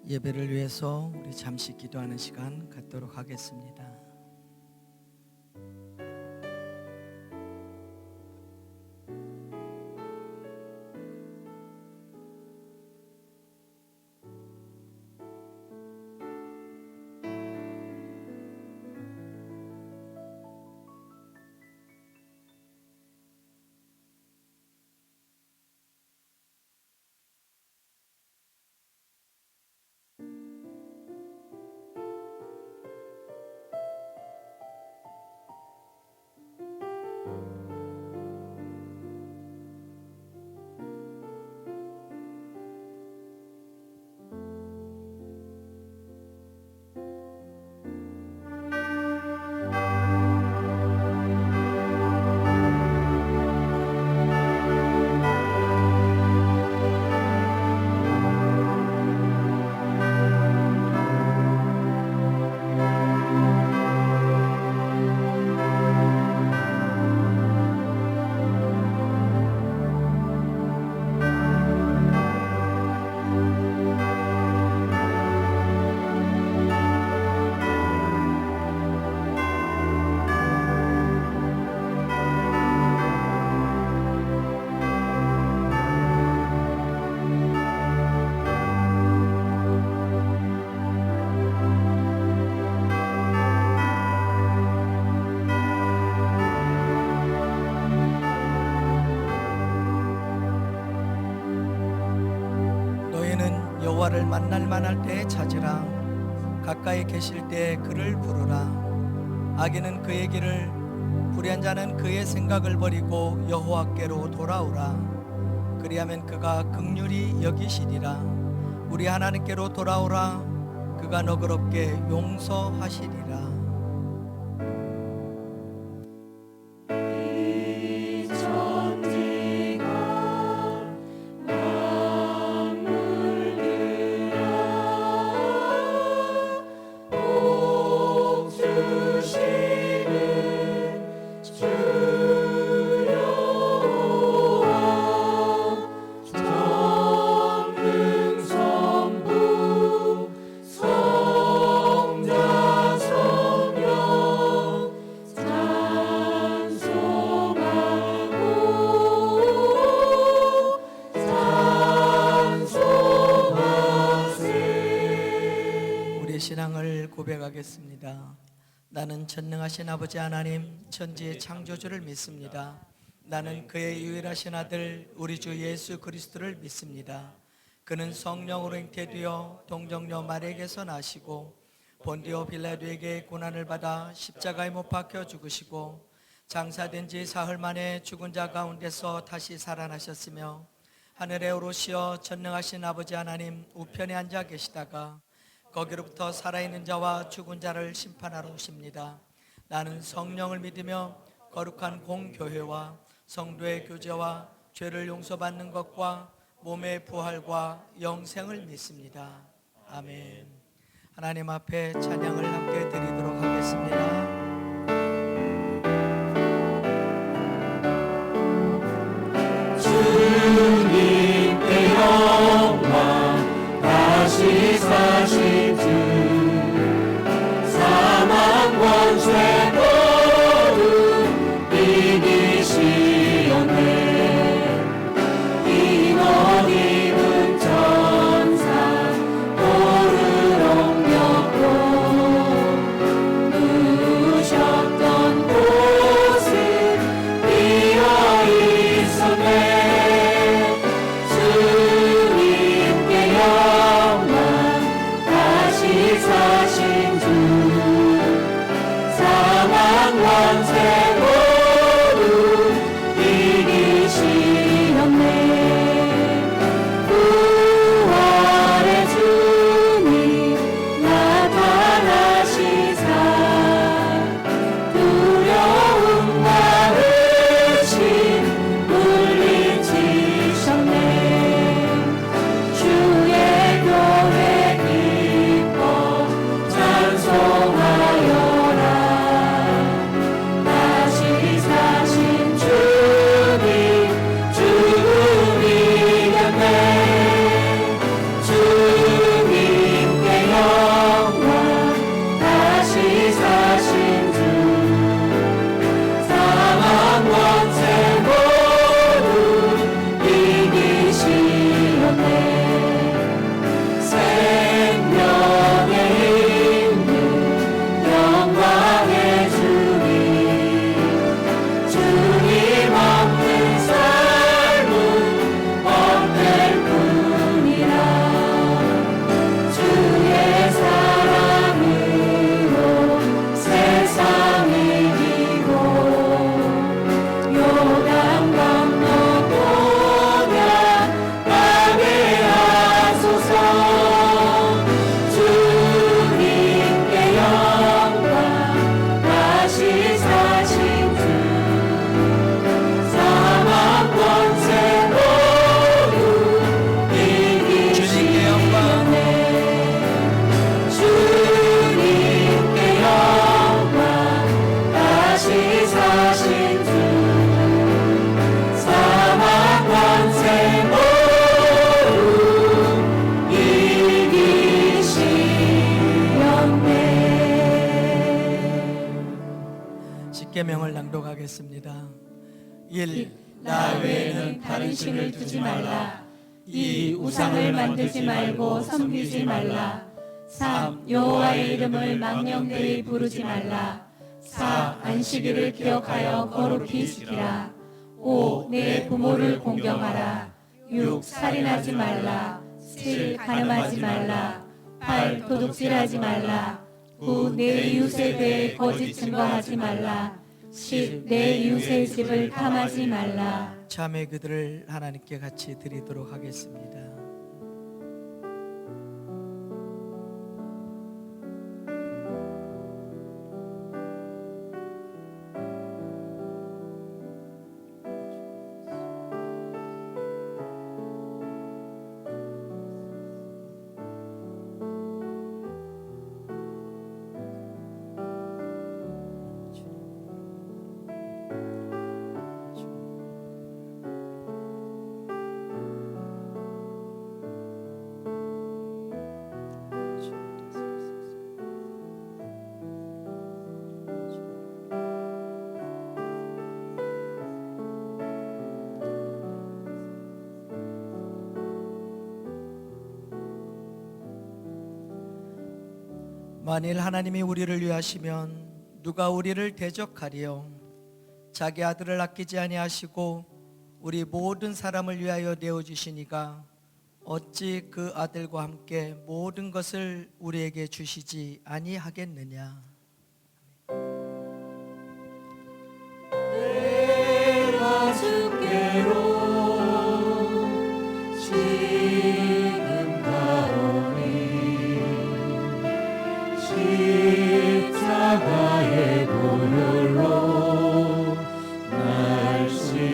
예배를 위해서 우리 잠시 기도하는 시간 갖도록 하겠습니다. 여호와를 만날 만할 때에 찾으라. 가까이 계실 때에 그를 부르라. 악인은 그의 길을, 불의한 자는 그의 생각을 버리고 여호와께로 돌아오라. 그리하면 그가 긍휼히 여기시리라. 우리 하나님께로 돌아오라. 그가 너그럽게 용서하시리라. 신앙을 고백하겠습니다. 나는 전능하신 아버지 하나님, 천지의 창조주를 믿습니다. 나는 그의 유일하신 아들 우리 주 예수 그리스도를 믿습니다. 그는 성령으로 잉태되어 동정녀 마리아에게서 나시고 본디오 빌라도에게 고난을 받아 십자가에 못 박혀 죽으시고 장사된 지 사흘 만에 죽은 자 가운데서 다시 살아나셨으며 하늘에 오르시어 전능하신 아버지 하나님 우편에 앉아 계시다가 거기로부터 살아있는 자와 죽은 자를 심판하러 오십니다. 나는 성령을 믿으며 거룩한 공교회와 성도의 교제와 죄를 용서받는 것과 몸의 부활과 영생을 믿습니다. 아멘. 하나님 앞에 찬양을 함께 드리도록 하겠습니다. 주님께 영광 다시 사신 주 사망 권세 모두 이기시었네. 인원 입은 천사 돌을 옮겼고 누우셨던 곳은 비어 있었네. 주님께 영광 다시 사신 주 십계명을 낭독하겠습니다. 1. 나 외에는 다른 신을 두지 말라. 2. 우상을 만들지 말고 섬기지 말라. 3. 여호와의 이름을 망령되이 부르지 말라. 4. 안식일을 기억하여 거룩히 지키라. 5. 내 부모를 공경하라. 6. 살인하지 말라. 7. 간음하지 말라. 8. 도둑질하지 말라. 9. 내 이웃에 대해 거짓 증거하지 말라. 10. 내 이웃의 집을 탐하지 말라. 참회 그들을 하나님께 같이 드리도록 하겠습니다. 만일 하나님이 우리를 위하시면 누가 우리를 대적하리요? 자기 아들을 아끼지 아니하시고 우리 모든 사람을 위하여 내어주시니가 어찌 그 아들과 함께 모든 것을 우리에게 주시지 아니하겠느냐? 내가 주께로 지금 가오니 십자가의 보혈로 날 씻어주소서.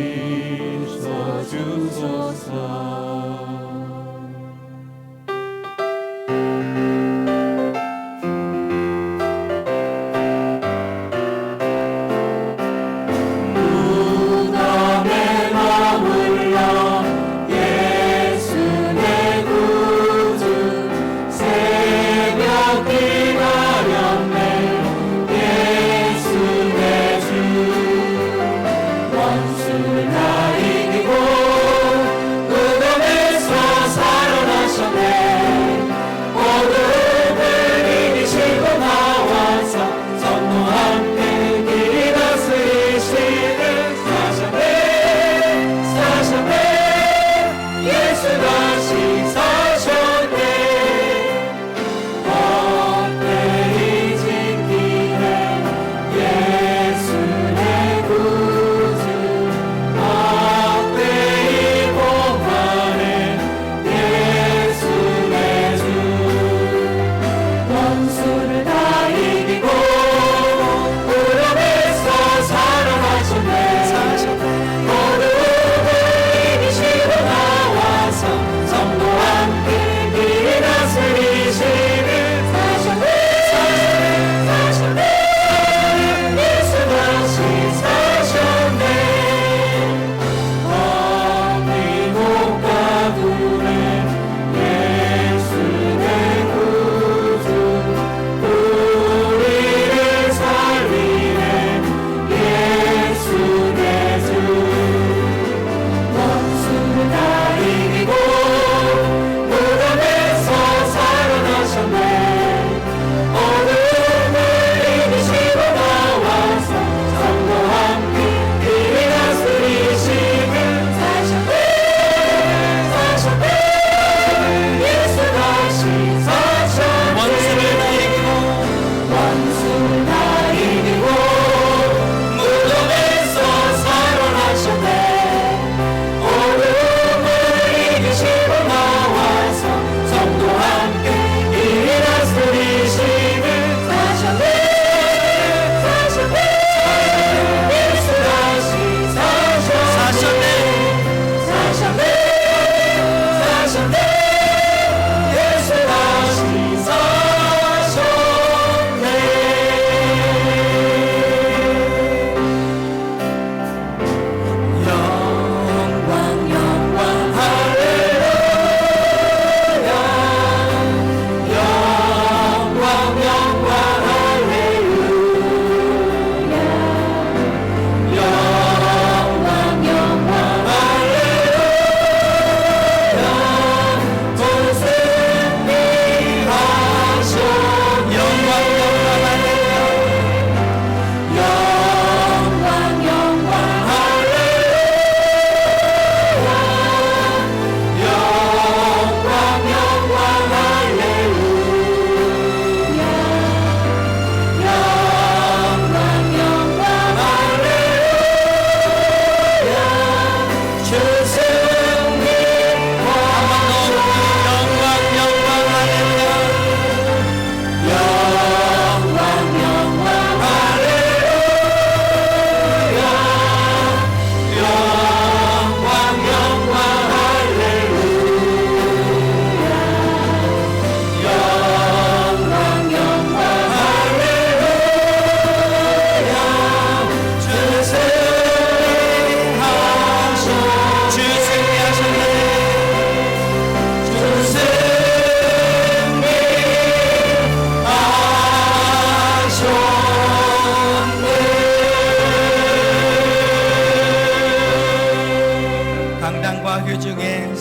무덤에 머물러 예수 내 구주 새벽 기다려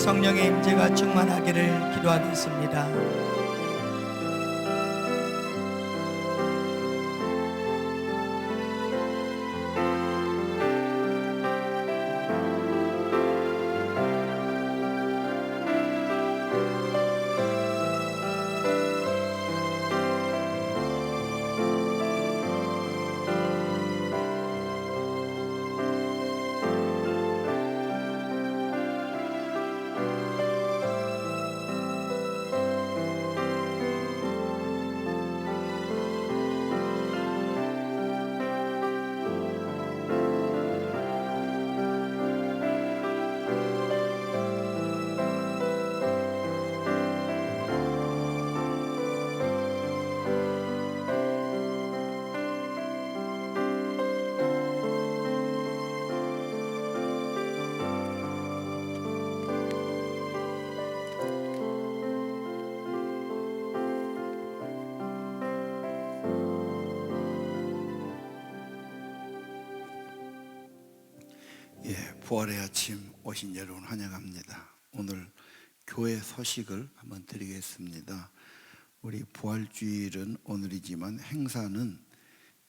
성령의 임재가 충만하기를 기도하겠습니다. 부활의 아침 오신 여러분 환영합니다. 오늘 교회 소식을 한번 드리겠습니다. 우리 부활주일은 오늘이지만 행사는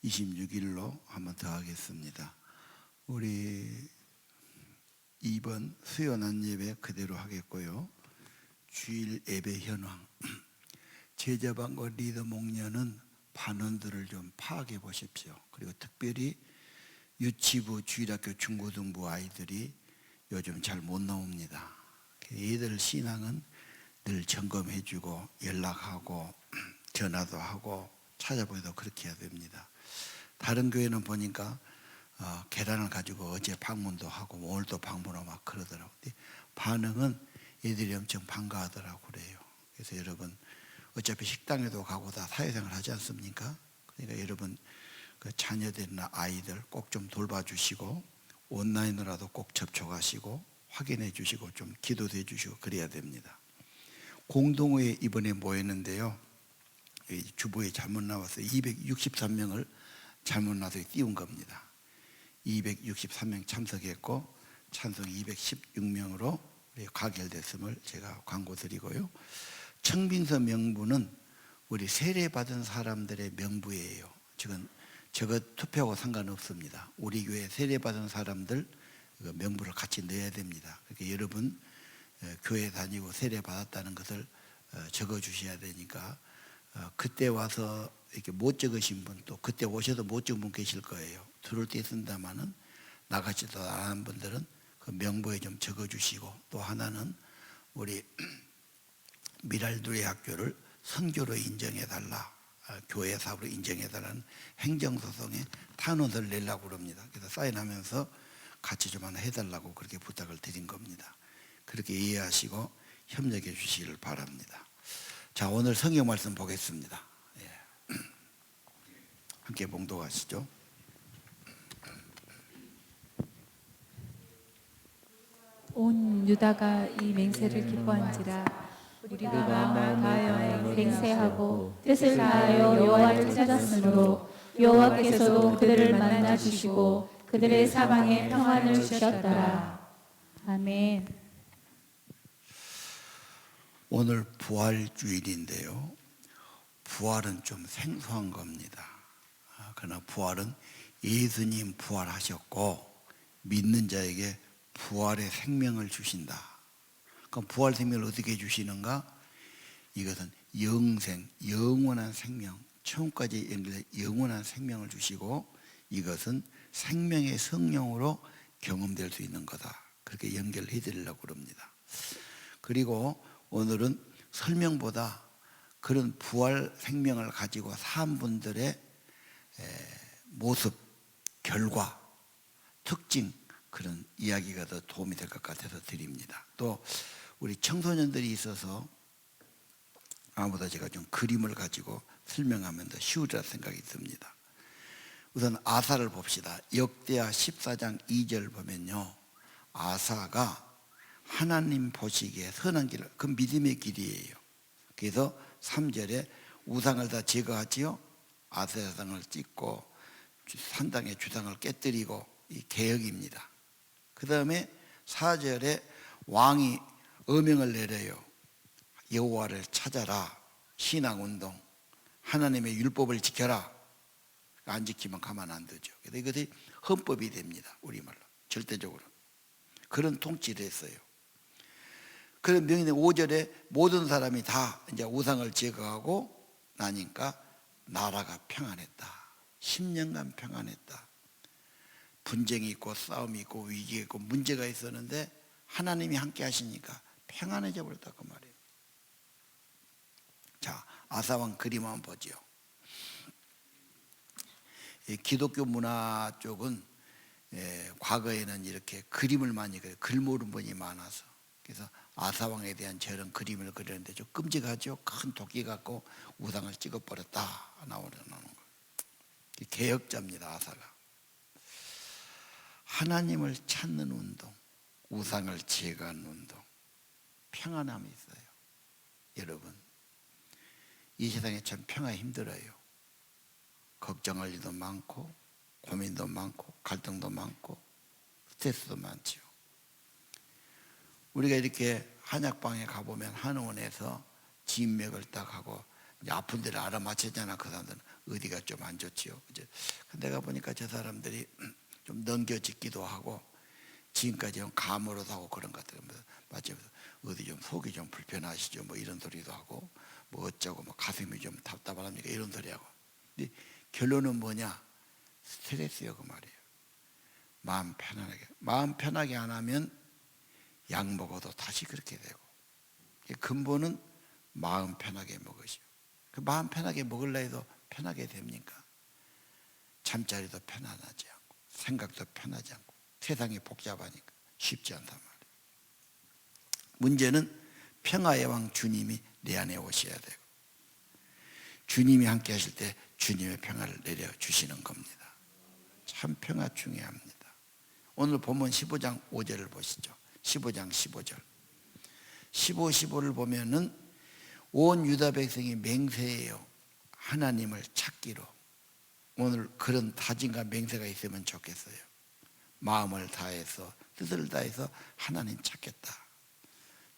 26일로 한번 더 하겠습니다. 우리 이번 수요 낮 예배 그대로 하겠고요. 주일 예배 현황, 제자반과 리더 목련은 반원들을 좀 파악해 보십시오. 그리고 특별히 유치부, 주일학교, 중고등부 아이들이 요즘 잘 못 나옵니다. 얘들 신앙은 늘 점검해주고 연락하고 전화도 하고 찾아보기도 그렇게 해야 됩니다. 다른 교회는 보니까 계란을 가지고 어제 방문도 하고 오늘도 방문하고 막 그러더라고요. 반응은 애들이 엄청 반가워하더라고 그래요. 그래서 여러분 어차피 식당에도 가고 다 사회생활 하지 않습니까? 그러니까 여러분 그 자녀들이나 아이들 꼭 좀 돌봐주시고 온라인으로라도 꼭 접촉하시고 확인해 주시고 좀 기도도 해 주시고 그래야 됩니다. 공동회에 이번에 모였는데요. 주보에 잘못 나와서 263명을 잘못 나와서 띄운 겁니다. 263명 참석했고 찬송 216명으로 가결됐음을 제가 광고드리고요. 청빙서 명부는 우리 세례받은 사람들의 명부예요. 지금 저거 투표하고 상관없습니다. 우리 교회 세례받은 사람들 명부를 같이 넣어야 됩니다. 그러니까 여러분 교회 다니고 세례받았다는 것을 적어주셔야 되니까 그때 와서 이렇게 못 적으신 분, 또 그때 오셔도 못 적은 분 계실 거예요. 들어올 때 쓴다마는 나가지도 않은 분들은 그 명부에 좀 적어주시고, 또 하나는 우리 미랄누리 학교를 선교로 인정해달라, 교회 사업으로 인정해달라는 행정소송에 탄원서를 내려고 그럽니다. 그래서 사인하면서 같이 좀 하나 해달라고 그렇게 부탁을 드린 겁니다. 그렇게 이해하시고 협력해 주시기를 바랍니다. 자, 오늘 성경 말씀 보겠습니다. 함께 봉독하시죠. 온 유다가 이 맹세를 기뻐한지라. 우리가 마음을 다하여 맹세하고 뜻을 다하여 여호와를 찾았으므로 여호와께서도 그들을 만나 주시고 그들의 사방에 평안을 주셨더라. 아멘. 오늘 부활주일인데요. 부활은 좀 생소한 겁니다. 그러나 부활은 예수님 부활하셨고 믿는 자에게 부활의 생명을 주신다. 그럼 부활 생명을 어떻게 주시는가? 이것은 영생, 영원한 생명, 처음까지 연결된 영원한 생명을 주시고 이것은 생명의 성령으로 경험될 수 있는 거다. 그렇게 연결해 드리려고 합니다. 그리고 오늘은 설명보다 그런 부활 생명을 가지고 산 분들의 모습, 결과, 특징, 그런 이야기가 더 도움이 될 것 같아서 드립니다. 또 우리 청소년들이 있어서 아무보다 제가 좀 그림을 가지고 설명하면 더 쉬우리라 생각이 듭니다. 우선 아사를 봅시다. 역대하 14장 2절 보면요, 아사가 하나님 보시기에 선한 길, 그 믿음의 길이에요. 그래서 3절에 우상을 다 제거하지요. 아세라상을 찍고 산당의 주상을 깨뜨리고 이 개혁입니다. 그 다음에 4절에 왕이 어명을 내려요. 여호와를 찾아라. 신앙운동. 하나님의 율법을 지켜라. 안 지키면 가만 안 두죠. 그래서 이것이 헌법이 됩니다. 우리말로. 절대적으로. 그런 통치를 했어요. 그런 명령 5절에 모든 사람이 다 이제 우상을 제거하고 나니까 나라가 평안했다. 10년간 평안했다. 분쟁이 있고 싸움이 있고 위기가 있고 문제가 있었는데 하나님이 함께 하시니까 평안해져 버렸다 그 말이에요. 자, 아사왕 그림 한번 보죠. 기독교 문화 쪽은 과거에는 이렇게 그림을 많이 그려요. 글 모르는 분이 많아서. 그래서 아사왕에 대한 저런 그림을 그렸는데 좀 끔찍하죠. 큰 도끼 갖고 우상을 찍어버렸다 나오는 거. 개혁자입니다. 아사가. 하나님을 찾는 운동, 우상을 제거하는 운동, 평안함이 있어요. 여러분, 이 세상에 참 평화 힘들어요. 걱정할 일도 많고 고민도 많고 갈등도 많고 스트레스도 많죠. 우리가 이렇게 한약방에 가보면 한의원에서 진맥을 딱 하고 이제 아픈 데를 알아맞히잖아. 그 사람들은 어디가 좀 안 좋지요. 내가 보니까 저 사람들이 좀 넘겨짓기도 하고 지금까지 감으로도 하고 그런 것 같아요. 맞죠? 어디 좀 속이 좀 불편하시죠? 뭐 이런 소리도 하고 뭐 어쩌고 뭐 가슴이 좀 답답합니까? 이런 소리하고. 근데 결론은 뭐냐? 스트레스요 그 말이에요. 마음 편하게 안 하면 약 먹어도 다시 그렇게 되고. 근본은 마음 편하게 먹으시오. 그 마음 편하게 먹으려 해도 편하게 됩니까? 잠자리도 편안하지 않고 생각도 편하지 않고 세상이 복잡하니까 쉽지 않단 말이에요. 문제는 평화의 왕 주님이 내 안에 오셔야 되고 주님이 함께 하실 때 주님의 평화를 내려주시는 겁니다. 참 평화 중요합니다. 오늘 본문 15장 5절을 보시죠. 15장 15절 15, 15를 보면은 온 유다 백성이 맹세해요. 하나님을 찾기로. 오늘 그런 다짐과 맹세가 있으면 좋겠어요. 마음을 다해서 뜻을 다해서 하나님 찾겠다.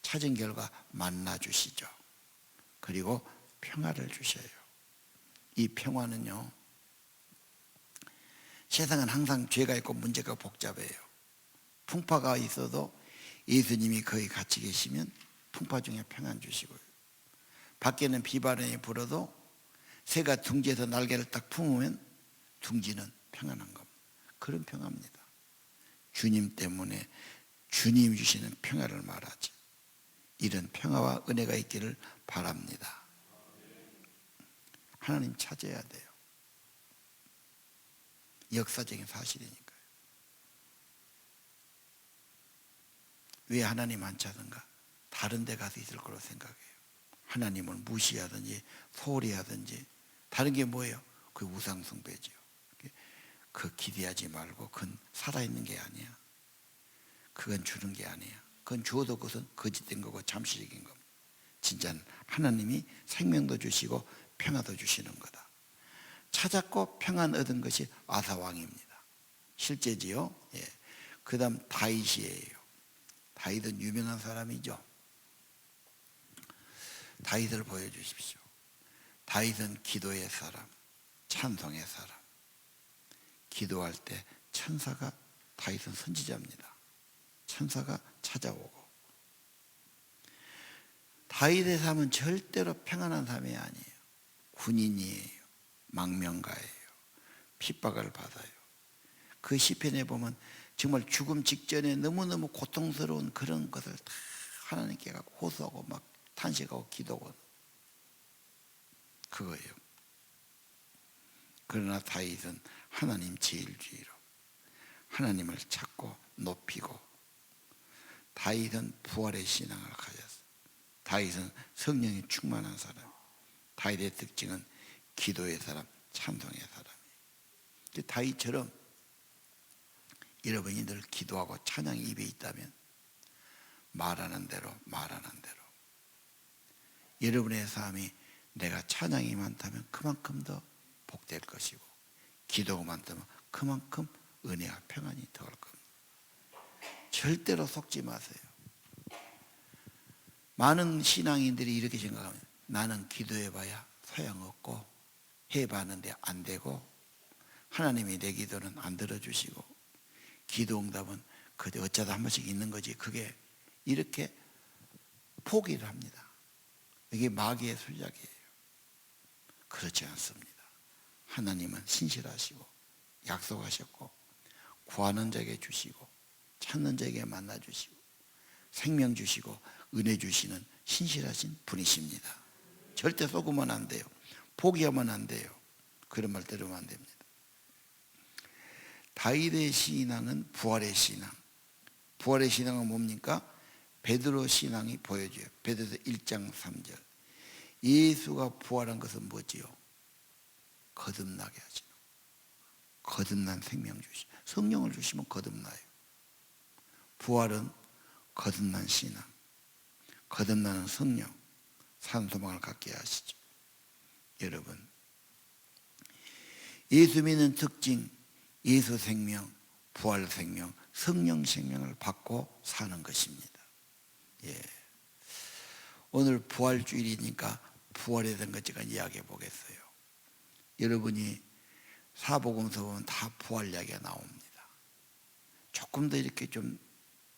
찾은 결과 만나 주시죠. 그리고 평화를 주셔요. 이 평화는요, 세상은 항상 죄가 있고 문제가 복잡해요. 풍파가 있어도 예수님이 거기 같이 계시면 풍파 중에 평안 주시고요. 밖에는 비바람이 불어도 새가 둥지에서 날개를 딱 품으면 둥지는 평안한 겁니다. 그런 평화입니다. 주님 때문에 주님 주시는 평화를 말하지. 이런 평화와 은혜가 있기를 바랍니다. 하나님 찾아야 돼요. 역사적인 사실이니까요. 왜 하나님 안 찾은가? 다른 데 가서 있을 거로 생각해요. 하나님을 무시하든지 소홀히 하든지. 다른 게 뭐예요? 그 우상숭배죠. 그 기대하지 말고 그건 살아있는 게 아니야. 그건 주는 게 아니야. 그건 주어도 그것은 거짓된 거고 잠시적인 겁니다. 진짜는 하나님이 생명도 주시고 평화도 주시는 거다. 찾았고 평안 얻은 것이 아사왕입니다. 실제지요. 예. 그 다음 다윗이에요. 다윗은 유명한 사람이죠. 다윗을 보여주십시오. 다윗은 기도의 사람, 찬송의 사람. 기도할 때 천사가, 다윗은 선지자입니다. 천사가 찾아오고. 다윗의 삶은 절대로 평안한 삶이 아니에요. 군인이에요. 망명가예요. 핍박을 받아요. 그 시편에 보면 정말 죽음 직전에 너무너무 고통스러운 그런 것을 다 하나님께 갖고 호소하고 막 탄식하고 기도하고 그거예요. 그러나 다윗은 하나님 제일주의로 하나님을 찾고 높이고, 다윗은 부활의 신앙을 가졌어요. 다윗은 성령이 충만한 사람. 다윗의 특징은 기도의 사람, 찬송의 사람이에요. 다윗처럼 여러분이 늘 기도하고 찬양이 입에 있다면 말하는 대로 여러분의 삶이 내가 찬양이 많다면 그만큼 더 복될 것이고, 기도가 많다면 그만큼 은혜와 평안이 더 올 겁니다. 절대로 속지 마세요. 많은 신앙인들이 이렇게 생각합니다. 나는 기도해봐야 소용없고 해봤는데 안 되고 하나님이 내 기도는 안 들어주시고 기도 응답은 그저 어쩌다 한 번씩 있는 거지, 그게 이렇게 포기를 합니다. 이게 마귀의 술작이에요. 그렇지 않습니다. 하나님은 신실하시고 약속하셨고 구하는 자에게 주시고 찾는 자에게 만나 주시고 생명 주시고 은혜 주시는 신실하신 분이십니다. 절대 속으면 안 돼요. 포기하면 안 돼요. 그런 말 들으면 안 됩니다. 다윗의 신앙은 부활의 신앙. 부활의 신앙은 뭡니까? 베드로 신앙이 보여줘요. 베드로서 1장 3절. 예수가 부활한 것은 뭐지요? 거듭나게 하시는, 거듭난 생명 주시, 성령을 주시면 거듭나요. 부활은 거듭난 신앙, 거듭나는 성령, 산소망을 갖게 하시죠. 여러분, 예수 믿는 특징, 예수 생명, 부활 생명, 성령 생명을 받고 사는 것입니다. 예. 오늘 부활주일이니까 부활에 대한 것 제가 이야기해 보겠어요. 여러분이 사복음서 보면 다 부활 이야기가 나옵니다. 조금 더 이렇게 좀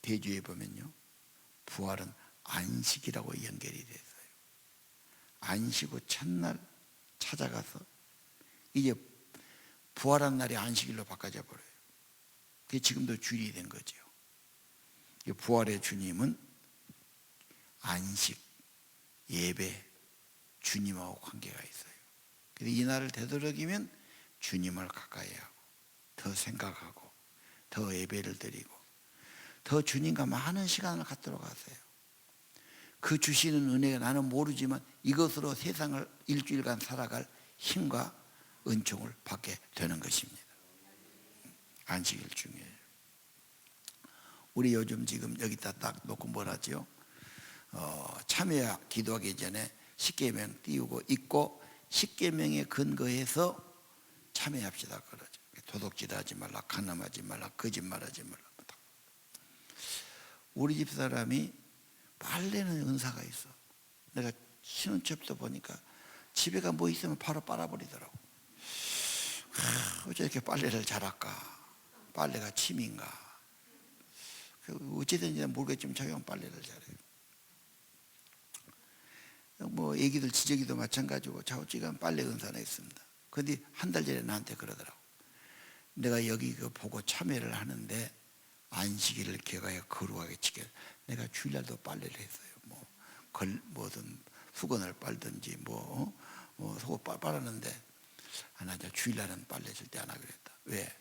대주해 보면요, 부활은 안식이라고 연결이 됐어요. 안식 후 첫날 찾아가서 이제 부활한 날이 안식일로 바꿔져 버려요. 그게 지금도 주일이 된 거죠. 부활의 주님은 안식, 예배, 주님하고 관계가 있어요. 그래서 이 날을 되도록이면 주님을 가까이 하고 더 생각하고 더 예배를 드리고 더 주님과 많은 시간을 갖도록 하세요. 그 주시는 은혜가 나는 모르지만 이것으로 세상을 일주일간 살아갈 힘과 은총을 받게 되는 것입니다. 안식일 중요해요. 우리 요즘 지금 여기다 딱 놓고 뭐라지요? 참여 기도하기 전에 십계명 띄우고 있고 십계명에 근거해서 참여합시다 그러죠. 도둑질하지 말라, 간음하지 말라, 거짓말하지 말라. 우리 집 사람이 빨래는 은사가 있어. 내가 신혼집도 보니까 집에가 뭐 있으면 바로 빨아버리더라고. 어째 이렇게 빨래를 잘할까? 빨래가 취미인가? 어찌든지 모르겠지만 자기는 빨래를 잘해요. 뭐 애기들 지저귀도 마찬가지고 좌우지간 빨래 은사가 있습니다. 그런데 한 달 전에 나한테 그러더라고. 내가 여기 그 보고 참여를 하는데 안식일을 기억하여 거룩하게 지켜. 내가 주일날도 빨래를 했어요. 뭐든 수건을 빨든지 속옷 빨았는데 나 주일날은 빨래 절대 안 하기로 했다. 왜?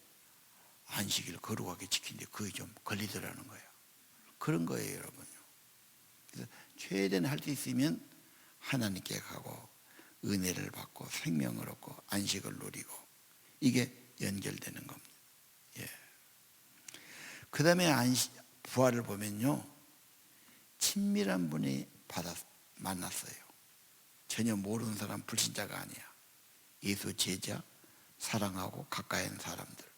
안식일 거룩하게 지키는데 그게 좀 걸리더라는 거예요. 그런 거예요, 여러분요. 그래서 최대한 할 수 있으면 하나님께 가고 은혜를 받고 생명을 얻고 안식을 누리고 이게 연결되는 겁니다. 예. 그 다음에 부활을 보면요, 친밀한 분이 만났어요. 전혀 모르는 사람, 불신자가 아니야. 예수 제자, 사랑하고 가까이 있는 사람들.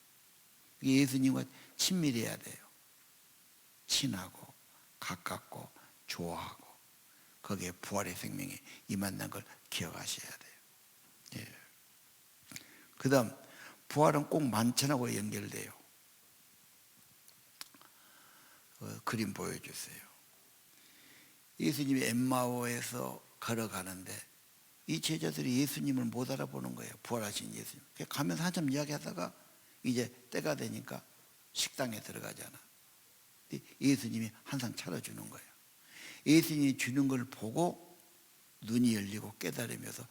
예수님과 친밀해야 돼요. 친하고 가깝고 좋아하고 거기에 부활의 생명이 임한다는 걸 기억하셔야 돼요. 예. 그 다음 부활은 꼭 만찬하고 연결돼요. 그림 보여주세요. 예수님이 엠마오에서 걸어가는데 이 제자들이 예수님을 못 알아보는 거예요. 부활하신 예수님. 가면서 한참 이야기하다가 이제 때가 되니까 식당에 들어가잖아. 예수님이 항상 차려주는 거예요. 예수님이 주는 걸 보고 눈이 열리고 깨달으면서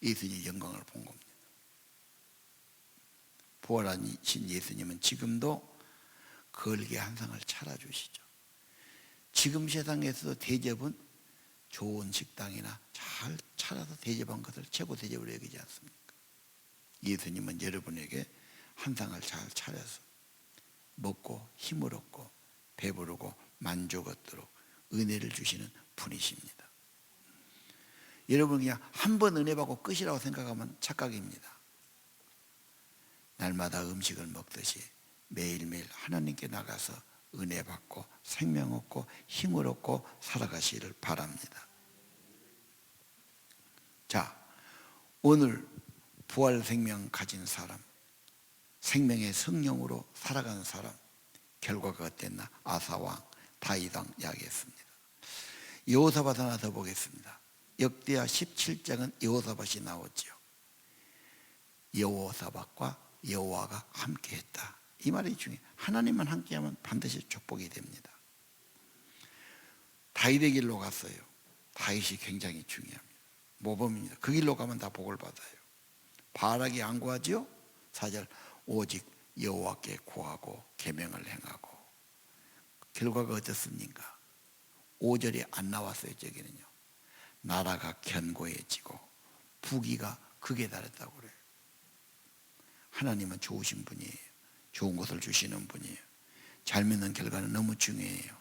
예수님의 영광을 본 겁니다. 부활하신 예수님은 지금도 걸게 한 상을 차려주시죠. 지금 세상에서도 대접은 좋은 식당이나 잘 차려서 대접한 것을 최고 대접으로 여기지 않습니까? 예수님은 여러분에게 한 상을 잘 차려서 먹고 힘을 얻고 배부르고 만족 얻도록 은혜를 주시는 분이십니다. 여러분 그냥 한 번 은혜 받고 끝이라고 생각하면 착각입니다. 날마다 음식을 먹듯이 매일매일 하나님께 나가서 은혜 받고 생명 얻고 힘을 얻고 살아가시기를 바랍니다. 자, 오늘 부활 생명 가진 사람, 생명의 성령으로 살아가는 사람 결과가 어땠나? 아사왕, 다윗왕 이야기했습니다. 여호사밧 하나 더 보겠습니다. 역대하 17장은 여호사밧이 나오죠. 여호사밧과 여호와가 함께했다. 이 말이 중요해요. 하나님만 함께하면 반드시 축복이 됩니다. 다윗의 길로 갔어요. 다윗이 굉장히 중요합니다. 모범입니다. 그 길로 가면 다 복을 받아요. 바알에게 안 구하지요? 4절 오직 여호와께 구하고 계명을 행하고. 결과가 어떻습니까? 5절이 안 나왔어요. 저기는요. 나라가 견고해지고 부귀가 극에 달했다고 그래요. 하나님은 좋으신 분이에요. 좋은 것을 주시는 분이에요. 잘 믿는 결과는 너무 중요해요.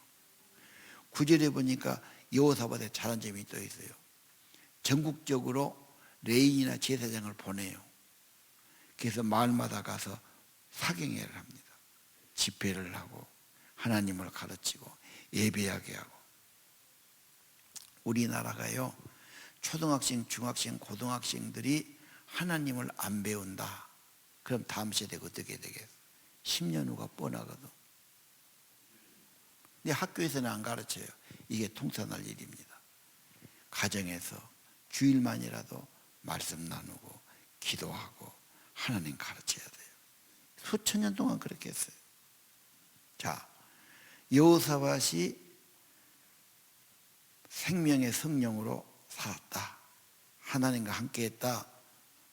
9절에 보니까 여호사밧에 잘한 점이 또 있어요. 전국적으로 레인이나 제사장을 보내요. 그래서 마을마다 가서 사경회를 합니다. 집회를 하고 하나님을 가르치고 예배하게 하고. 우리나라가요, 초등학생, 중학생, 고등학생들이 하나님을 안 배운다. 그럼 다음 세대가 어떻게 되겠어? 10년 후가 뻔하거든. 근데 학교에서는 안 가르쳐요. 이게 통산할 일입니다. 가정에서 주일만이라도 말씀 나누고 기도하고 하나님 가르쳐야 돼요. 수천 년 동안 그렇게 했어요. 자, 여호사밧이 생명의 성령으로 살았다. 하나님과 함께했다.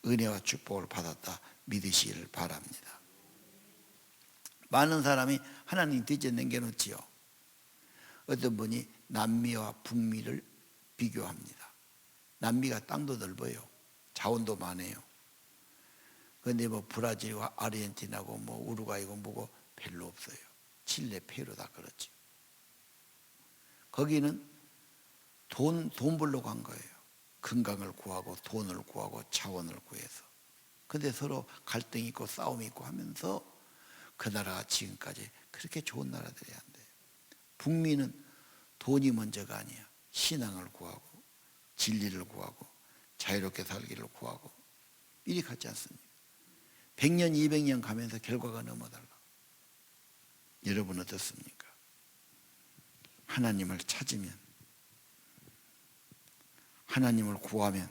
은혜와 축복을 받았다. 믿으시기를 바랍니다. 많은 사람이 하나님 뒤에 남겨놓지요. 어떤 분이 남미와 북미를 비교합니다. 남미가 땅도 넓어요. 자원도 많아요. 그런데 뭐 브라질과 아르헨티나고 뭐 우루과이고 뭐고 별로 없어요. 칠레, 페루 다 그렇죠. 거기는 돈 벌러 간 거예요. 건강을 구하고 돈을 구하고 자원을 구해서. 근데 서로 갈등이 있고 싸움이 있고 하면서 그 나라가 지금까지 그렇게 좋은 나라들이 안 돼요. 북미는 돈이 먼저가 아니야. 신앙을 구하고 진리를 구하고 자유롭게 살기를 구하고 이리 같지 않습니까? 100년, 200년 가면서 결과가 너무 달라. 여러분 어떻습니까? 하나님을 찾으면, 하나님을 구하면,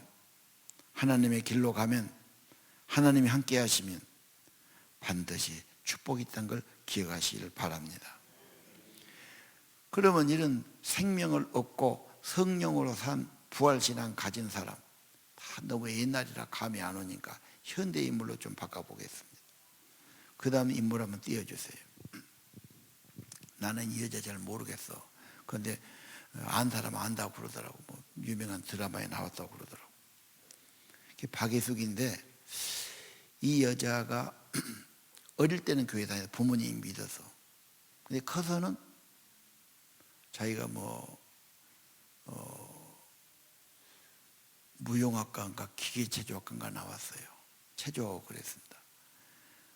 하나님의 길로 가면, 하나님이 함께 하시면 반드시 축복이 있다는 걸 기억하시기를 바랍니다. 그러면 이런 생명을 얻고 성령으로 산 부활신앙 가진 사람, 다 너무 옛날이라 감이 안 오니까 현대 인물로 좀 바꿔보겠습니다. 그 다음 인물 한번 띄워주세요. 나는 이 여자 잘 모르겠어. 그런데 안 사람 안다고 그러더라고. 뭐 유명한 드라마에 나왔다고 그러더라고. 박예숙인데 이 여자가 어릴 때는 교회 다녀서 부모님이 믿어서, 근데 커서는 자기가 무용학과인가 기계체조학과인가 나왔어요. 체조하고 그랬습니다.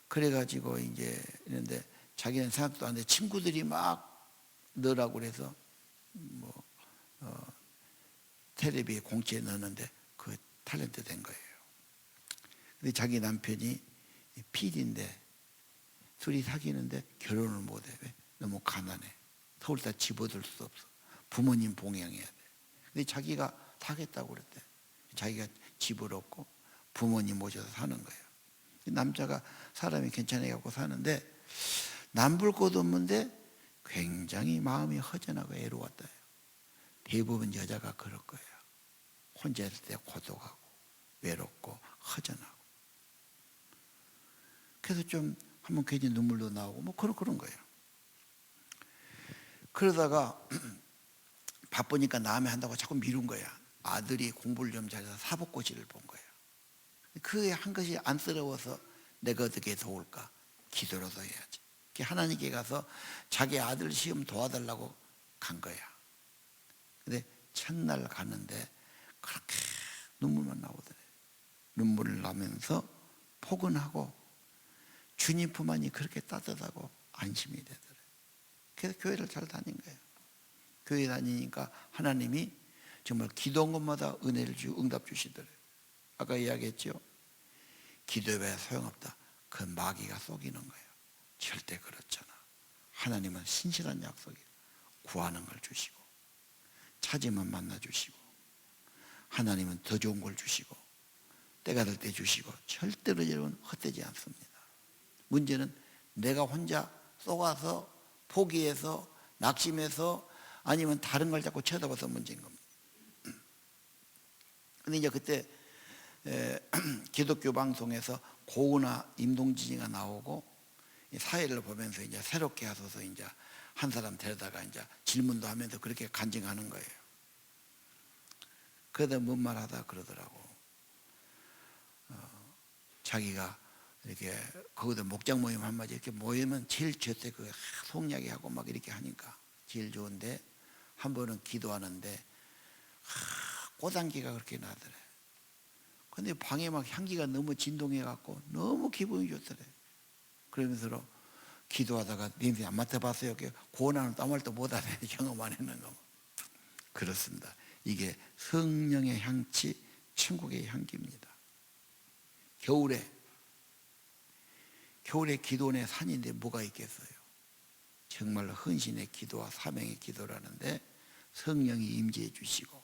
그래가지고 이제 이런데 자기는 생각도 안 돼. 친구들이 막 넣으라고 그래서 텔레비에 공채에 넣었는데 그 탤런트 된 거예요. 근데 자기 남편이 PD인데 둘이 사귀는데 결혼을 못해. 왜? 너무 가난해. 서울다 집어들 수 없어. 부모님 봉양해야 돼. 근데 자기가 사겠다고 그랬대. 자기가 집을 얻고 부모님 모셔서 사는 거예요. 남자가 사람이 괜찮아갖고 사는데 남불 곳 없는데 굉장히 마음이 허전하고 애로웠다. 대부분 여자가 그럴 거예요. 혼자 있을 때 고독하고 외롭고 허전하고. 그래서 좀 한번 괜히 눈물도 나오고 뭐 그런 거예요. 그러다가 바쁘니까 남의 한다고 자꾸 미룬 거야. 아들이 공부를 좀 잘해서 사법고시를 본 거야. 그게 한 것이 안쓰러워서 내가 어떻게 도울까? 기도라도 해야지. 하나님께 가서 자기 아들 시험 도와달라고 간 거야. 근데 첫날 갔는데 그렇게 눈물만 나오더래. 눈물을 나면서 포근하고 주님 품 안이 그렇게 따뜻하고 안심이 되더래. 그래서 교회를 잘 다닌 거예요. 교회 다니니까 하나님이 정말 기도한 것마다 은혜를 주고 응답 주시더래요. 아까 이야기했죠. 기도에 소용없다. 그 마귀가 속이는 거예요. 절대 그렇잖아. 하나님은 신실한 약속이에요. 구하는 걸 주시고 찾으면 만나 주시고 하나님은 더 좋은 걸 주시고 때가 될 때 주시고 절대로 여러분 헛되지 않습니다. 문제는 내가 혼자 속아서 포기해서 낙심해서 아니면 다른 걸 자꾸 쳐다봐서 문제인 겁니다. 근데 이제 그때 기독교 방송에서 고은아 임동진이가 나오고 사회를 보면서 이제 새롭게 하소서 이제 한 사람 데려다가 이제 질문도 하면서 그렇게 간증하는 거예요. 그러다 뭔 말하다 그러더라고. 자기가 이렇게 거기다 목장 모임 한마디 이렇게 모이면 제일 좋대. 그 속이야기 하고 막 이렇게 하니까 제일 좋은데 한 번은 기도하는데 꽃향기가 그렇게 나더래. 근데 방에 막 향기가 너무 진동해 갖고 너무 기분이 좋더래. 그러면서 기도하다가 냄새 안 맡아봤어요. 고난은 땀 말도 못하네. 경험 안 했는 거. 그렇습니다. 이게 성령의 향취, 천국의 향기입니다. 겨울에 기도원의 산인데 뭐가 있겠어요? 정말 헌신의 기도와 사명의 기도라는데 성령이 임재해 주시고,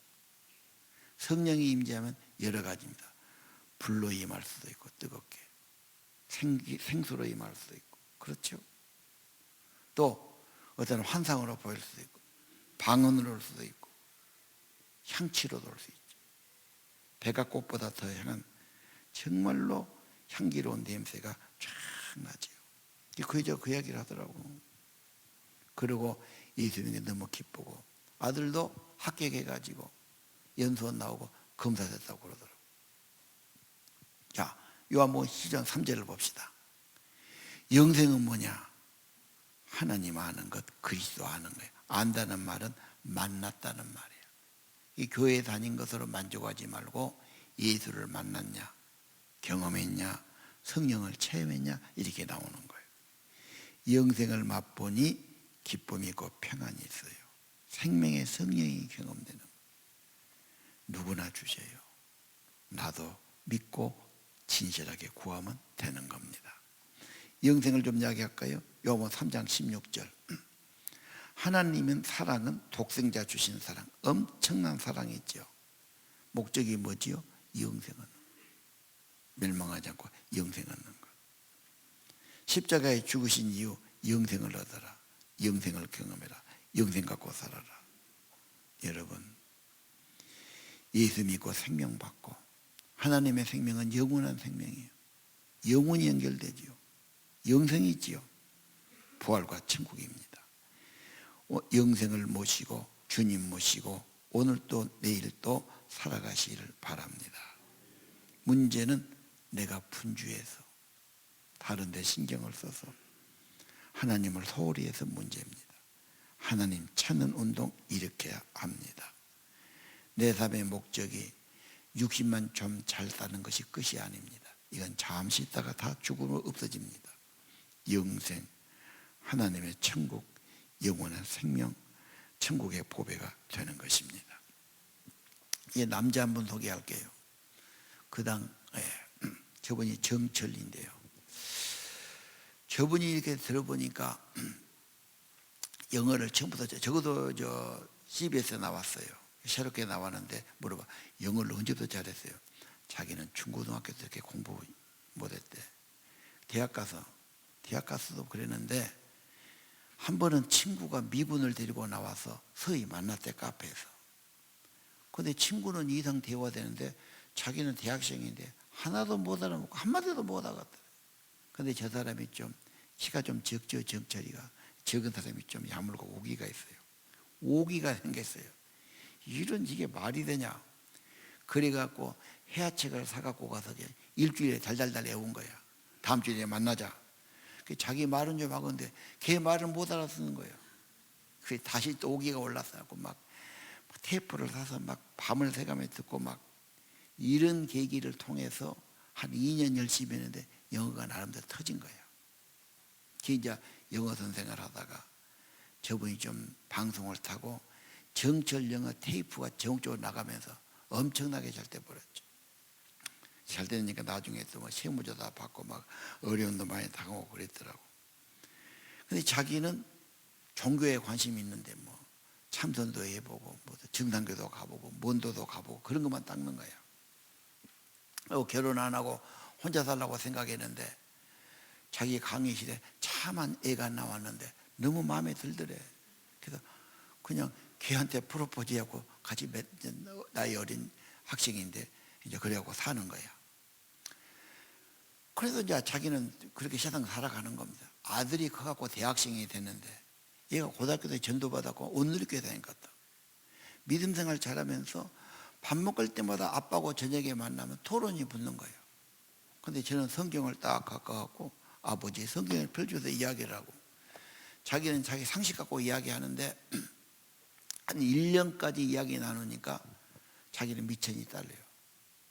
성령이 임재하면 여러 가지입니다. 불로 임할 수도 있고 뜨겁게 생수로 임할 수도 있고, 그렇죠? 또 어떤 환상으로 보일 수도 있고 방언으로 올 수도 있고 향치로도 올 수 있죠. 백합꽃보다 더 향한 정말로 향기로운 냄새가 쫙 나죠. 그 이야기를 하더라고. 그리고 예수님이 너무 기쁘고 아들도 합격해가지고 연수원 나오고 검사됐다고 그러더라고. 자, 요한복음 10장 3절을 봅시다. 영생은 뭐냐? 하나님 아는 것, 그리스도 아는 거예요. 안다는 말은 만났다는 말이에요. 이 교회에 다닌 것으로 만족하지 말고 예수를 만났냐, 경험했냐, 성령을 체험했냐 이렇게 나오는 거예요. 영생을 맛보니 기쁨이 있고 평안이 있어요. 생명의 성령이 경험되는 거예요. 누구나 주세요. 나도 믿고 진실하게 구하면 되는 겁니다. 영생을 좀 이야기할까요? 요한복음 3장 16절. 하나님은 사랑은 독생자 주신 사랑, 엄청난 사랑이죠. 목적이 뭐지요? 영생은 멸망하지 않고 영생 얻는 것. 십자가에 죽으신 이유 영생을 얻어라. 영생을 경험해라. 영생 갖고 살아라. 여러분, 예수 믿고 생명 받고, 하나님의 생명은 영원한 생명이에요. 영원히 연결되지요. 영생이 있지요. 부활과 천국입니다. 영생을 모시고 주님 모시고 오늘 또 내일 또 살아가시기를 바랍니다. 문제는 내가 분주해서 다른 데 신경을 써서 하나님을 소홀히 해서 문제입니다. 하나님 찾는 운동 일으켜야 합니다. 내 삶의 목적이 60만 좀 잘 사는 것이 끝이 아닙니다. 이건 잠시 있다가 다 죽으면 없어집니다. 영생, 하나님의 천국, 영원한 생명, 천국의 보배가 되는 것입니다. 이 남자 한 분 소개할게요. 저분이 정철인데요. 저분이 이렇게 들어보니까 영어를 처음부터 적어도 CBS에 나왔어요. 새롭게 나왔는데 물어봐. 영어를 언제부터 잘했어요? 자기는 중고등학교 때 이렇게 공부 못했대. 대학 가서도 그랬는데 한 번은 친구가 미분을 데리고 나와서 서희 만났대, 카페에서. 근데 친구는 이상 대화가 되는데 자기는 대학생인데 하나도 못 알아먹고 한마디도 못 알아듣더래. 근데 저 사람이 좀 키가 좀 적죠. 정철이가 적은 사람이 좀 야물고 오기가 있어요. 오기가 생겼어요. 이게 말이 되냐. 그래갖고 해야책을 사갖고 가서 일주일에 달달달 외운 거야. 다음 주에 만나자. 자기 말은 좀 하건데 걔 말은 못 알아듣는 거예요. 그래서 다시 또 오기가 올라서 막 테이프를 사서 막 밤을 새가며 듣고 막 이런 계기를 통해서 한 2년 열심히 했는데 영어가 나름대로 터진 거예요. 이제 영어 선생을 하다가 저분이 좀 방송을 타고 정철 영어 테이프가 전국적으로 나가면서 엄청나게 잘 돼버렸죠. 잘 되니까 나중에 또 뭐 세무조사 받고 막 어려움도 많이 당하고 그랬더라고. 근데 자기는 종교에 관심이 있는데 뭐 참선도 해보고 뭐 증산교도 가보고 mond도도 가보고 그런 것만 닦는 거야. 결혼 안 하고 혼자 살라고 생각했는데 자기 강의실에 참한 애가 나왔는데 너무 마음에 들더래. 그래서 그냥 걔한테 프로포즈하고 같이 나이 어린 학생인데 이제 그래갖고 사는 거야. 그래서 이제 자기는 그렇게 세상 살아가는 겁니다. 아들이 커갖고 대학생이 됐는데 얘가 고등학교 때 전도받았고 온누리교회 다니겠다. 믿음 생활 잘하면서 밥 먹을 때마다 아빠하고 저녁에 만나면 토론이 붙는 거예요. 근데 저는 성경을 딱 갖고 아버지 성경을 펼쳐서 이야기를 하고 자기는 자기 상식 갖고 이야기하는데 한 1년까지 이야기 나누니까 자기는 미천이 딸려요.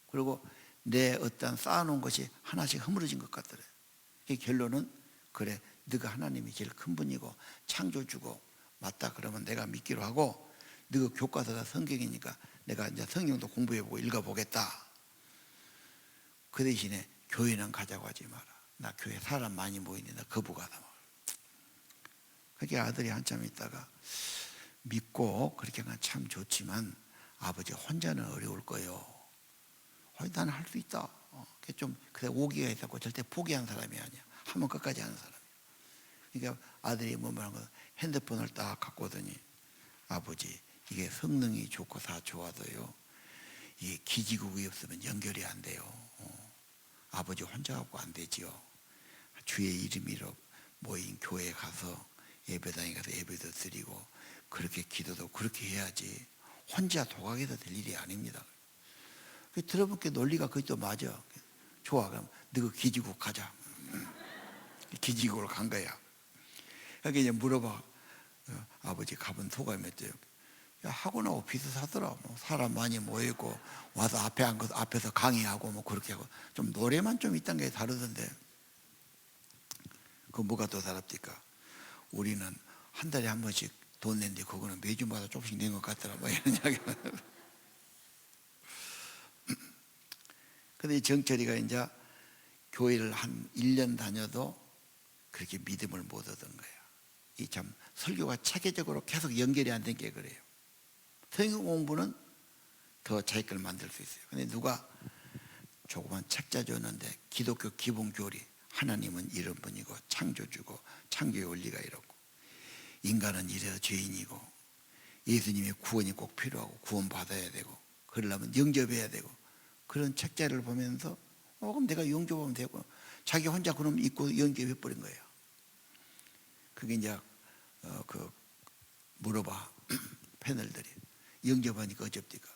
그리고 내 어떤 쌓아놓은 것이 하나씩 허물어진 것 같더래. 이 결론은 그래 네가 하나님이 제일 큰 분이고 창조주고 맞다 그러면 내가 믿기로 하고 네가 교과서가 성경이니까 내가 이제 성경도 공부해보고 읽어보겠다. 그 대신에 교회는 가자고 하지 마라. 나 교회 사람 많이 모이는데 나 거부가다. 그렇게 아들이 한참 있다가 믿고 그렇게 하면 참 좋지만 아버지 혼자는 어려울 거예요. 나는 할 수 있다. 좀 그래 오기가 있었고 절대 포기한 사람이 아니야. 한번 끝까지 하는 사람이야. 그러니까 아들이 뭐 말한 거 핸드폰을 딱 갖고 오더니 아버지 이게 성능이 좋고 다 좋아도요. 이게 기지국이 없으면 연결이 안 돼요. 아버지 혼자 갖고 안 되지요. 주의 이름으로 모인 교회에 가서 예배당에 가서 예배도 드리고 그렇게 기도도 그렇게 해야지 혼자 도각해서 될 일이 아닙니다. 들어볼게 논리가 그것도 맞아. 좋아 그럼 너 기지국 가자. 기지국으로 간 거야. 그러니까 이제 물어봐. 아버지 가본 소감이 어때요? 야, 하고 나고 비슷하더라. 뭐 사람 많이 모이고 와서 앞에서 강의하고 뭐 그렇게 하고 좀 노래만 좀 있던 게 다르던데. 그 뭐가 더 다릅니까? 우리는 한 달에 한 번씩 돈 낸데 그거는 매주마다 조금씩 낸 것 같더라. 뭐 이런 이야기. 근데 정철이가 이제 교회를 한 1년 다녀도 그렇게 믿음을 못 얻은 거야. 이 참 설교가 체계적으로 계속 연결이 안 된 게 그래요. 성경 공부는 더 자기 걸 만들 수 있어요. 근데 누가 조그만 책자 줬는데 기독교 기본 교리 하나님은 이런 분이고 창조주고 창조의 원리가 이렇고 인간은 이래서 죄인이고 예수님의 구원이 꼭 필요하고 구원받아야 되고 그러려면 영접해야 되고 그런 책자를 보면서 그럼 내가 영접하면 되고 자기 혼자 그럼 잊고 영접해버린 거예요. 그게 이제 물어봐 패널들이 영접하니까 어cep니까?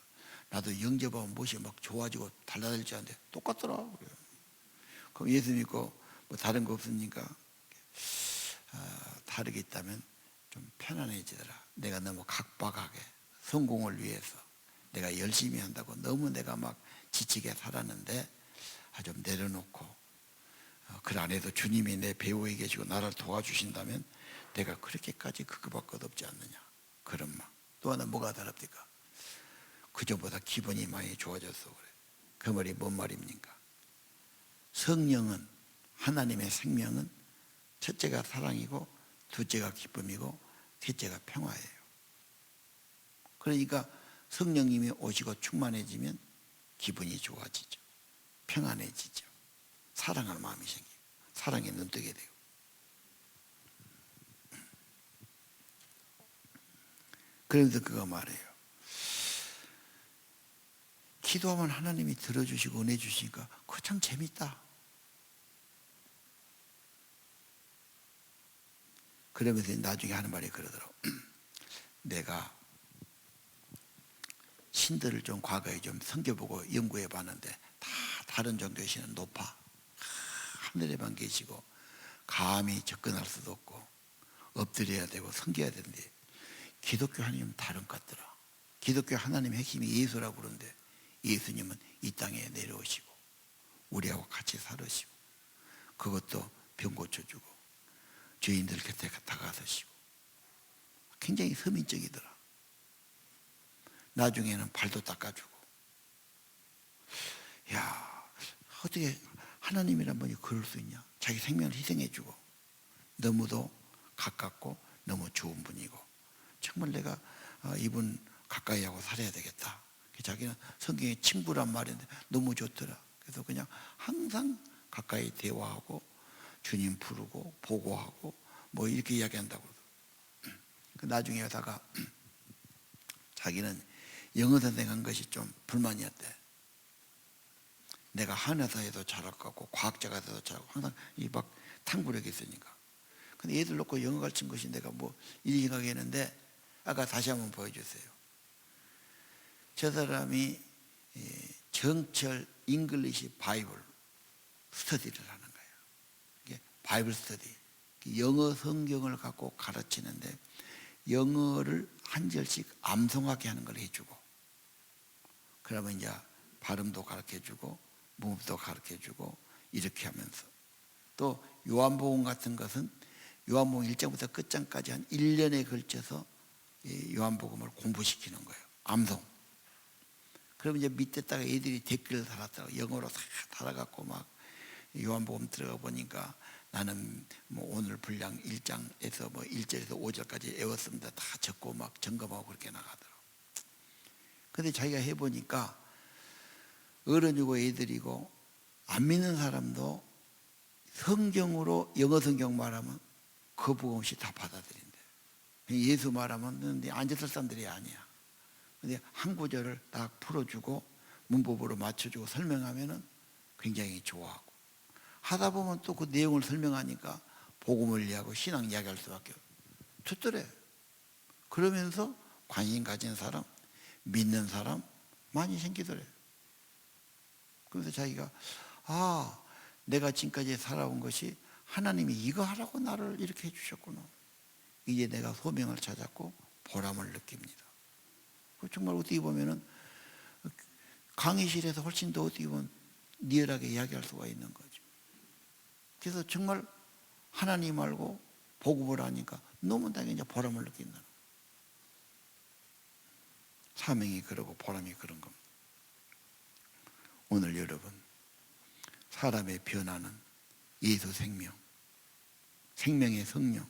나도 영접하면 무엇이 막 좋아지고 달라질 줄 알았는데 똑같더라. 그럼 예수 믿고 뭐 다른 거 없습니까? 다르게 있다면 좀 편안해지더라. 내가 너무 각박하게 성공을 위해서 내가 열심히 한다고 너무 내가 막 지치게 살았는데 좀 내려놓고 그 안에도 주님이 내 배후에 계시고 나를 도와주신다면 내가 그렇게까지 그거밖에 없지 않느냐 그런 막. 또 하나 뭐가 다릅니까? 그저보다 기분이 많이 좋아졌어 그래. 그 말이 뭔 말입니까? 성령은 하나님의 생명은 첫째가 사랑이고 둘째가 기쁨이고 셋째가 평화예요. 그러니까 성령님이 오시고 충만해지면 기분이 좋아지죠. 평안해지죠. 사랑할 마음이 생기고 사랑에 눈뜨게 되고. 그래서 그거 말해요. 기도하면 하나님이 들어주시고 은혜 주시니까 그거 참 재밌다. 그러면서 나중에 하는 말이 그러더라고. 내가 신들을 좀 과거에 좀 섬겨보고 연구해 봤는데 다 다른 종교의 신은 높아. 하늘에만 계시고 감히 접근할 수도 없고 엎드려야 되고 섬겨야 되는데 기독교 하나님은 다른 것 같더라. 기독교 하나님의 핵심이 예수라고 그러는데 예수님은 이 땅에 내려오시고 우리하고 같이 살으시고 그것도 병 고쳐주고 죄인들 곁에 다가서시고 굉장히 서민적이더라. 나중에는 발도 닦아주고. 야, 어떻게 하나님이란 분이 그럴 수 있냐? 자기 생명을 희생해주고, 너무도 가깝고 너무 좋은 분이고, 정말 내가 이분 가까이 하고 살아야 되겠다. 자기는 성경의 친구란 말인데 너무 좋더라. 그래서 그냥 항상 가까이 대화하고 주님 부르고 보고하고 뭐 이렇게 이야기한다고. 나중에 여다가 자기는 영어 선생한 것이 좀 불만이었대. 내가 한의사에도 잘할 것 같고 과학자가 돼도 잘하고 항상 이 막 탕구력이 있으니까. 근데 얘들 놓고 영어 가르친 것이 내가 뭐 이 생각했는데, 아까 다시 한번 보여주세요. 저 사람이 정철 잉글리시 바이블 스터디를 하는 거예요. 이게 바이블 스터디, 영어 성경을 갖고 가르치는데 영어를 한 절씩 암송하게 하는 걸 해주고, 그러면 이제 발음도 가르쳐주고 문법도 가르쳐주고 이렇게 하면서, 또 요한복음 같은 것은 요한복음 1장부터 끝장까지 한 1년에 걸쳐서 요한복음을 공부시키는 거예요. 암송. 그러면 이제 밑에다가 애들이 댓글을 달았다고, 영어로 다 달아갖고 막 요한복음 들어가 보니까 나는 뭐 오늘 분량 1장에서 뭐 1절에서 5절까지 외웠습니다. 다 적고 막 점검하고 그렇게 나가더라고. 근데 자기가 해보니까 어른이고 애들이고 안 믿는 사람도 성경으로 영어 성경 말하면 거부감 없이 다 받아들인대. 예수 말하면 앉았을 사람들이 아니야. 근데 한 구절을 딱 풀어주고 문법으로 맞춰주고 설명하면은 굉장히 좋아하고, 하다 보면 또 그 내용을 설명하니까 복음을 이해하고 신앙 이야기할 수밖에 없더래. 그러면서 관심 가진 사람, 믿는 사람 많이 생기더래. 그래서 자기가 내가 지금까지 살아온 것이 하나님이 이거 하라고 나를 이렇게 해주셨구나. 이제 내가 소명을 찾았고 보람을 느낍니다. 정말 어떻게 보면은 강의실에서 훨씬 더 어떻게 보면 리얼하게 이야기할 수가 있는 거죠. 그래서 정말 하나님 알고 복음을 하니까 너무나게 이제 보람을 느낀다는 거예요. 사명이 그러고 보람이 그런 겁니다. 오늘 여러분, 사람의 변화는 예수 생명, 생명의 성령,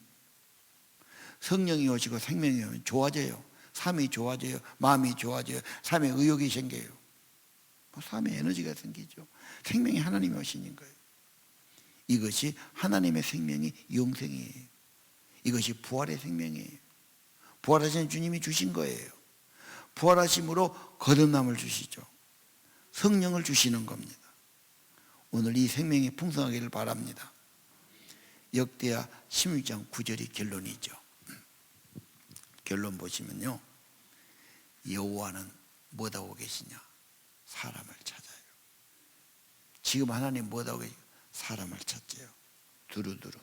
성령이 오시고 생명이 오면 좋아져요. 삶이 좋아져요. 마음이 좋아져요. 삶에 의욕이 생겨요. 삶에 에너지가 생기죠. 생명이 하나님이 오시는 거예요. 이것이 하나님의 생명이 영생이에요. 이것이 부활의 생명이에요. 부활하신 주님이 주신 거예요. 부활하심으로 거듭남을 주시죠. 성령을 주시는 겁니다. 오늘 이 생명이 풍성하기를 바랍니다. 역대하 16장 9절이 결론이죠. 결론 보시면요, 여호와는 뭐하고 계시냐? 사람을 찾아요. 지금 하나님 뭐하고 계시냐? 사람을 찾죠. 두루두루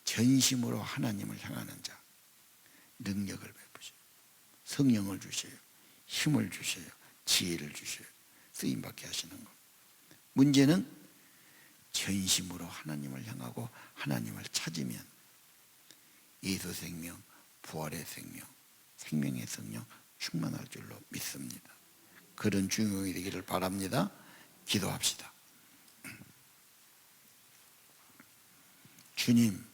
전심으로 하나님을 향하는 자, 능력을 베푸셔요. 성령을 주셔요. 힘을 주셔요. 지혜를 주셔요. 쓰임받게 하시는 겁니다. 문제는 전심으로 하나님을 향하고 하나님을 찾으면 예수 생명, 부활의 생명, 생명의 성령 충만할 줄로 믿습니다. 그런 중용이 되기를 바랍니다. 기도합시다. 주님,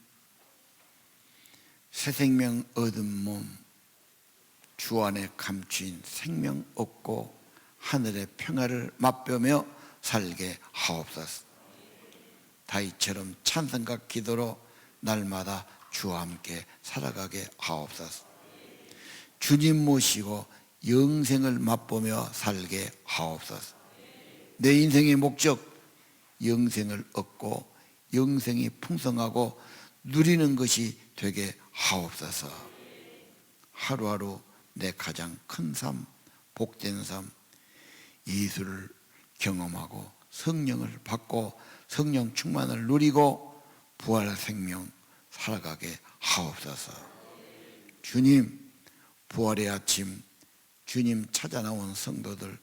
새 생명 얻은 몸, 주 안에 감추인 생명 얻고 하늘의 평화를 맛보며 살게 하옵소서. 다윗처럼 찬송과 기도로 날마다 주와 함께 살아가게 하옵소서. 주님 모시고 영생을 맛보며 살게 하옵소서. 내 인생의 목적, 영생을 얻고 영생이 풍성하고 누리는 것이 되게 하옵소서. 하루하루 내 가장 큰 삶, 복된 삶, 예수를 경험하고 성령을 받고 성령 충만을 누리고 부활 생명 살아가게 하옵소서. 주님, 부활의 아침 주님 찾아 나온 성도들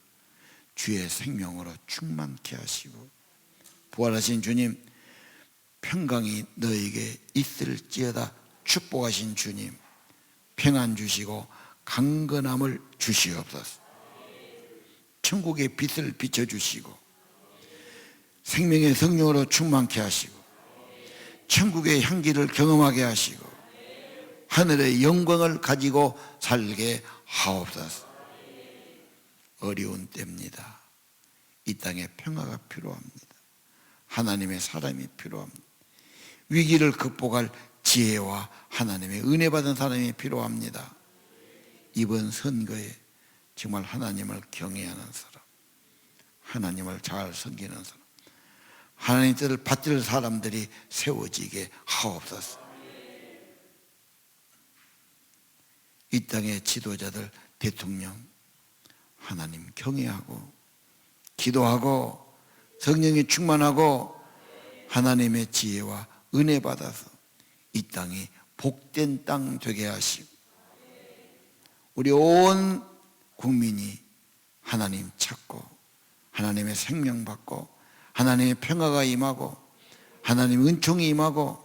주의 생명으로 충만케 하시고, 부활하신 주님, 평강이 너에게 있을지어다 축복하신 주님, 평안 주시고 강건함을 주시옵소서. 천국의 빛을 비춰주시고 생명의 성령으로 충만케 하시고 천국의 향기를 경험하게 하시고 하늘의 영광을 가지고 살게 하옵소서. 어려운 때입니다. 이 땅에 평화가 필요합니다. 하나님의 사람이 필요합니다. 위기를 극복할 지혜와 하나님의 은혜 받은 사람이 필요합니다. 이번 선거에 정말 하나님을 경외하는 사람, 하나님을 잘 섬기는 사람, 하나님 뜻을 받들 사람들이 세워지게 하옵소서. 이 땅의 지도자들, 대통령, 하나님 경외하고 기도하고 성령이 충만하고 하나님의 지혜와 은혜 받아서 이 땅이 복된 땅 되게 하시고 우리 온 국민이 하나님 찾고 하나님의 생명 받고 하나님의 평화가 임하고 하나님의 은총이 임하고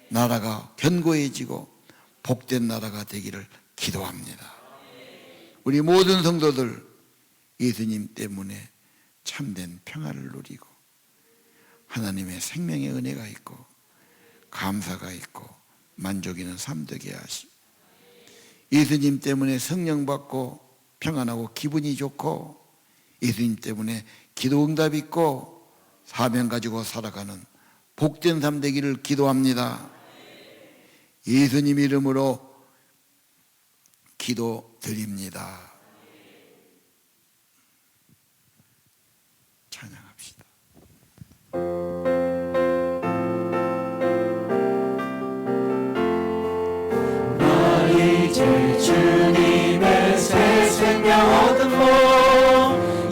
나라가 견고해지고 복된 나라가 되기를 기도합니다. 우리 모든 성도들 예수님 때문에 참된 평화를 누리고 하나님의 생명의 은혜가 있고 감사가 있고 만족 있는 삶 되게 하시고 예수님 때문에 성령 받고 평안하고 기분이 좋고 예수님 때문에 기도 응답 있고 사명 가지고 살아가는 복된 삶 되기를 기도합니다. 예수님 이름으로 기도드립니다. 찬양합시다. 나의 주 주님의 새 생명 얻은 몸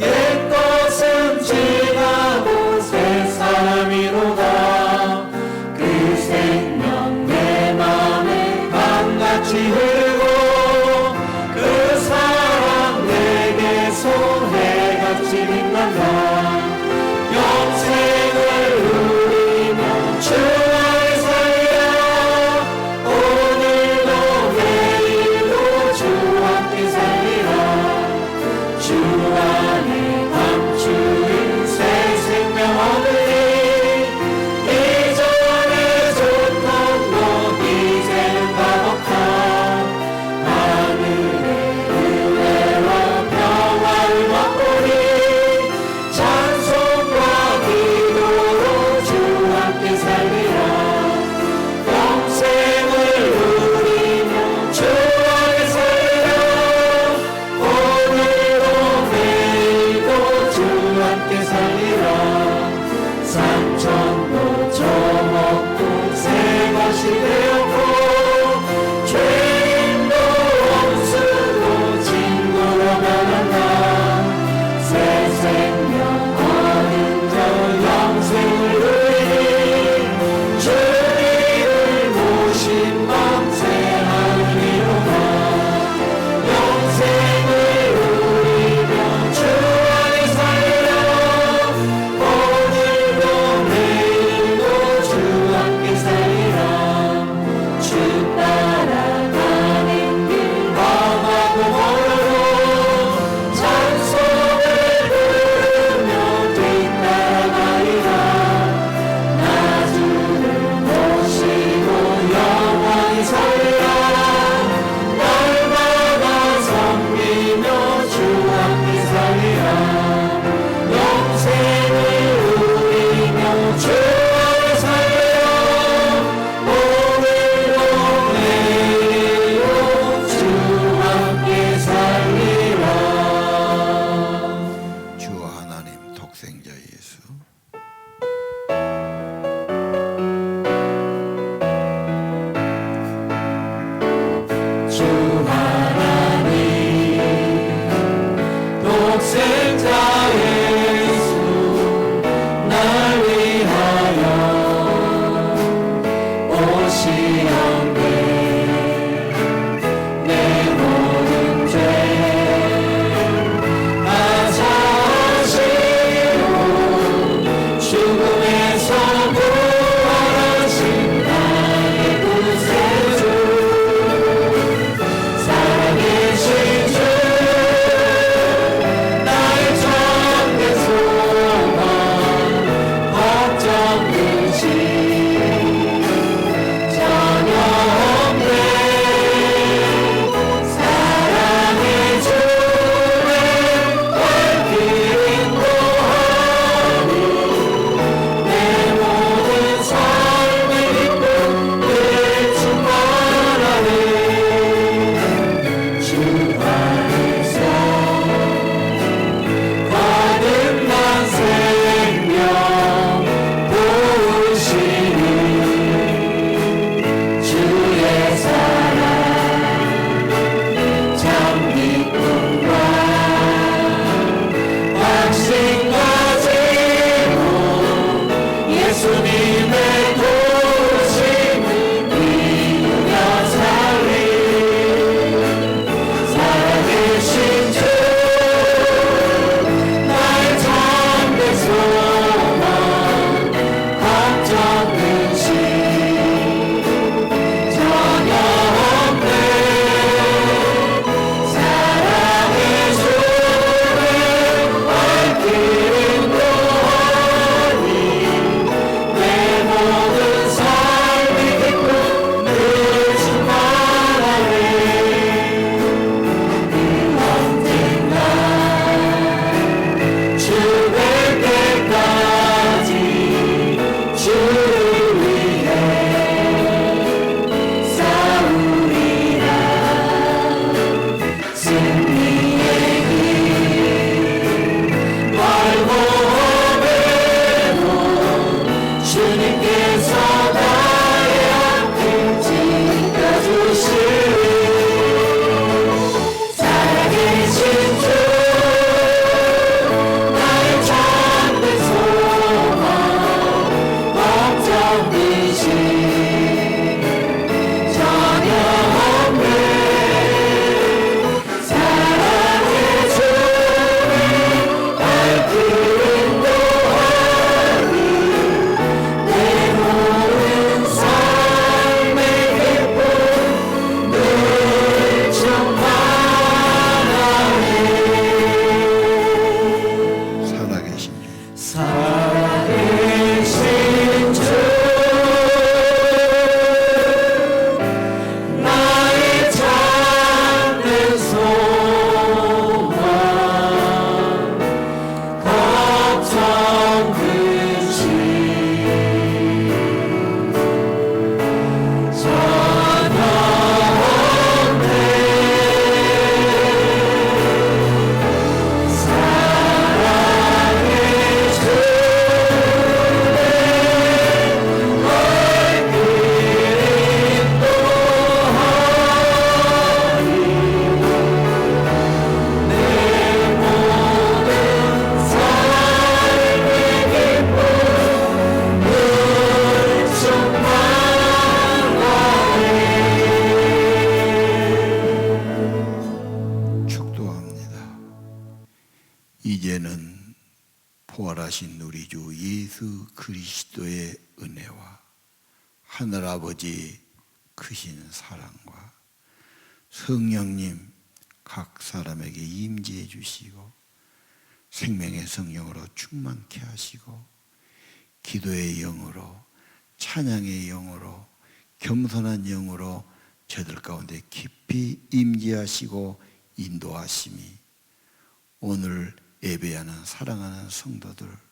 옛것은 지나고 새 사람이로다. 그 생명 내 맘에 강같이 흐르고 그 사랑 내게서 해같이 빛난다. 영생을 누리며 주 안에 살리라. 오늘도 내일도 주 예수 그리스도의 은혜와 하늘아버지 크신 사랑과 성령님 각 사람에게 임재해 주시고 생명의 성령으로 충만케 하시고 기도의 영으로 찬양의 영으로 겸손한 영으로 저들 가운데 깊이 임재하시고 인도하심이 오늘 예배하는 사랑하는 성도들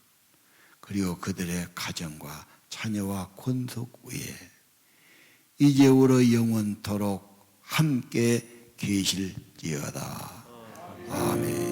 그리고 그들의 가정과 자녀와 권속 위에 이제부로 영원토록 함께 계실지어다. 아멘.